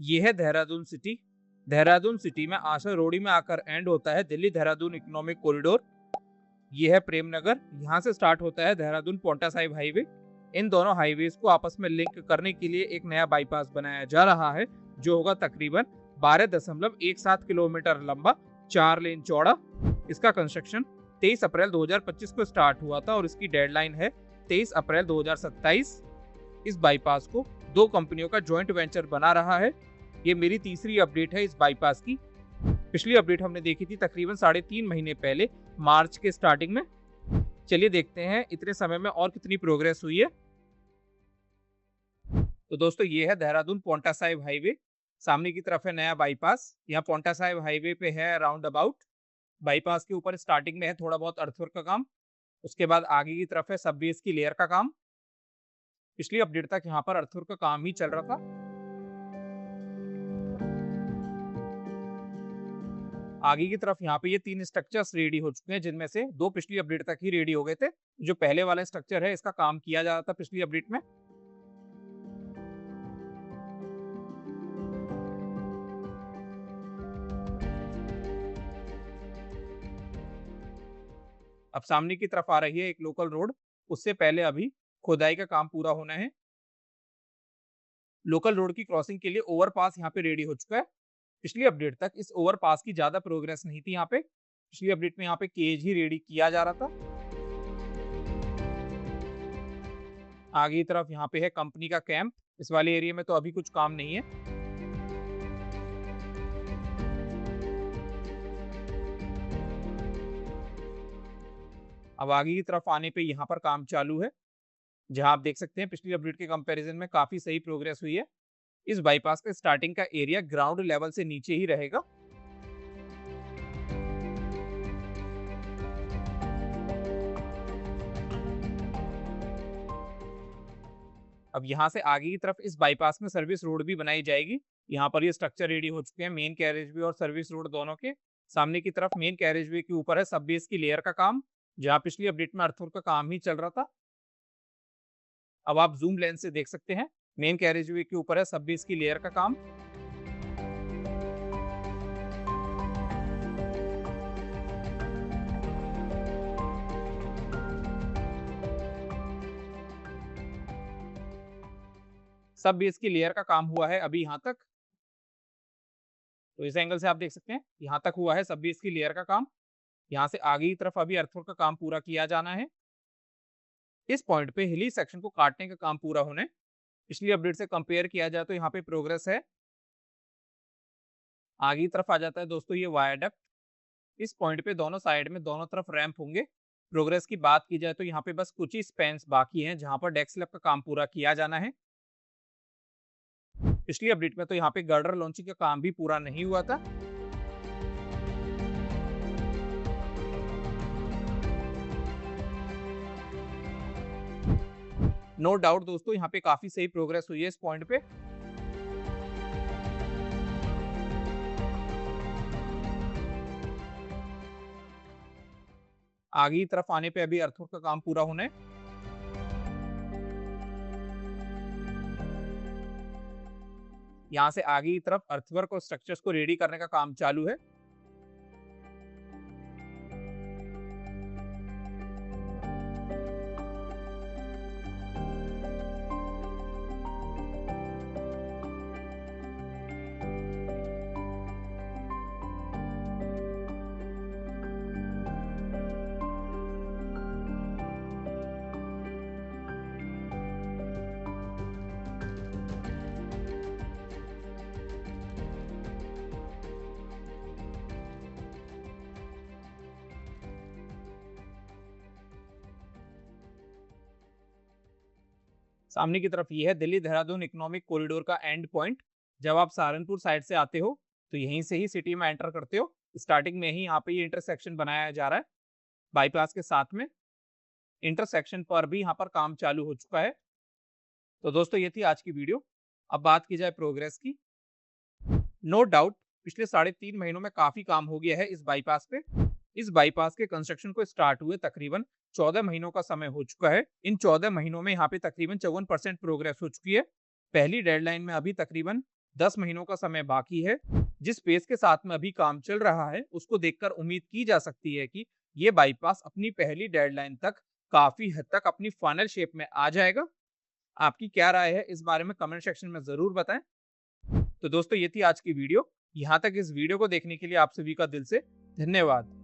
ये है Dehradun city. Dehradun city में आशा रोडी में आकर एंड होता है दिल्ली देहरादून इकोनॉमिक कॉरिडोर। ये है प्रेम नगर। यहाँ से स्टार्ट होता है देहरादून पोंटा साहिब हाईवे। इन दोनों हाईवेज को आपस में लिंक करने के लिए एक नया बाईपास बनाया जा रहा है, जो होगा तकरीबन 12.17 किलोमीटर लंबा, 4 लेन चौड़ा। इसका कंस्ट्रक्शन 23 अप्रैल 2025 को स्टार्ट हुआ था और इसकी डेडलाइन है 23 अप्रैल 2027। इस बाईपास को 2 कंपनियों का जॉइंट वेंचर बना रहा है। ये मेरी तीसरी अपडेट है इस बाईपास की। पिछली अपडेट हमने देखी थी तकरीबन 3.5 महीने पहले, मार्च के स्टार्टिंग में। चलिए देखते हैं इतने समय में और कितनी प्रोग्रेस हुई है। तो दोस्तों ये है देहरादून पोंटा साहिब हाईवे। सामने की तरफ है नया बाईपास। यहाँ पोंटा साहिब हाईवे पे है राउंड अबाउट। बाईपास के ऊपर स्टार्टिंग में है थोड़ा बहुत अर्थवर्क का काम। उसके बाद आगे की तरफ है सब बेस की लेयर का काम। पिछली अपडेट तक यहाँ पर अर्थवर्क का काम ही चल रहा था। आगे की तरफ यहाँ पे ये 3 स्ट्रक्चर्स रेडी हो चुके हैं, जिनमें से 2 पिछली अपडेट तक ही रेडी हो गए थे। जो पहले वाला स्ट्रक्चर है इसका काम किया जा रहा था पिछली अपडेट में। अब सामने की तरफ आ रही है एक लोकल रोड। उससे पहले अभी खुदाई का काम पूरा होना है। लोकल रोड की क्रॉसिंग के लिए ओवरपास यहाँ पे रेडी हो चुका है। पिछली अपडेट तक इस ओवरपास की ज्यादा प्रोग्रेस नहीं थी। यहाँ पे पिछली अपडेट में यहाँ पे केज ही रेडी किया जा रहा था। आगे की तरफ यहाँ पे है कंपनी का कैंप। इस वाले एरिया में तो अभी कुछ काम नहीं है। अब आगे की तरफ आने पे यहाँ पर काम चालू है, जहां आप देख सकते हैं पिछली अपडेट के कंपैरिजन में काफी सही प्रोग्रेस हुई है। इस बाईपास का स्टार्टिंग का एरिया ग्राउंड लेवल से नीचे ही रहेगा। अब यहां से आगे की तरफ इस बाईपास में सर्विस रोड भी बनाई जाएगी। यहाँ पर ये स्ट्रक्चर रेडी हो चुके हैं, मेन कैरेजवे और सर्विस रोड दोनों के। सामने की तरफ मेन कैरेजवे के ऊपर है सब बेस की लेयर का काम, जहां पिछली अपडेट में अर्थवर्क का काम ही चल रहा था। अब आप जूम लेंस से देख सकते हैं मेन कैरेजवे के ऊपर है सब बेस की लेयर का काम। सब बेस की लेयर का काम हुआ है अभी यहाँ तक। तो इस एंगल से आप देख सकते हैं यहाँ तक हुआ है सब बेस की लेयर का काम। यहाँ से आगे की तरफ अभी अर्थवर्क का काम पूरा किया जाना है। इस पॉइंट पे हिली सेक्शन को काटने का काम पूरा होने। पिछली अपडेट से कंपेयर किया जाए तो यहाँ पे प्रोग्रेस है। आगे की तरफ आ जाता है दोस्तों ये वायाडक्ट। इस पॉइंट पे दोनों साइड में दोनों तरफ रैंप होंगे। प्रोग्रेस की बात की जाए तो यहाँ पे बस कुछ ही स्पैन्स बाकी हैं, जहां पर डेक स्लैब का काम पूरा किया जाना है। पिछली अपडेट में तो यहाँ पे गर्डर लॉन्चिंग का काम भी पूरा नहीं हुआ था। नो डाउट दोस्तों यहाँ पे काफी सही प्रोग्रेस हुई है इस पॉइंट पे। आगे की तरफ आने पे अभी अर्थवर्क का काम पूरा होना है। यहाँ से आगे की तरफ अर्थवर्क और स्ट्रक्चर्स को रेडी करने का काम चालू है। सामने की तरफ ये है दिल्ली देहरादून इकोनॉमिक कॉरिडोर का एंड पॉइंट। जब आप सहारनपुर साइड से आते हो तो यहीं से ही सिटी में एंटर करते हो। स्टार्टिंग में ही यहाँ पे ये इंटरसेक्शन बनाया जा रहा है बाईपास के साथ में। इंटरसेक्शन पर भी यहाँ पर काम चालू हो चुका है। तो दोस्तों ये थी आज की वीडियो। अब बात की जाए प्रोग्रेस की। नो डाउट पिछले 3.5 महीनों में काफी काम हो गया है इस बाईपास पे। इस बाईपास के कंस्ट्रक्शन को स्टार्ट हुए तकरीबन 14 महीनों का समय हो चुका है। इन 14 महीनों में यहाँ पे तकरीबन 54% प्रोग्रेस हो चुकी है। पहली डेडलाइन में अभी तकरीबन 10 महीनों का समय बाकी है। जिस पेस के साथ में अभी काम चल रहा है उसको देखकर उम्मीद की जा सकती है कि ये बाईपास अपनी पहली डेडलाइन तक काफी हद तक अपनी फाइनल शेप में आ जाएगा। आपकी क्या राय है इस बारे में कमेंट सेक्शन में जरूर बताएं। तो दोस्तों ये थी आज की वीडियो। यहाँ तक इस वीडियो को देखने के लिए आप सभी का दिल से धन्यवाद।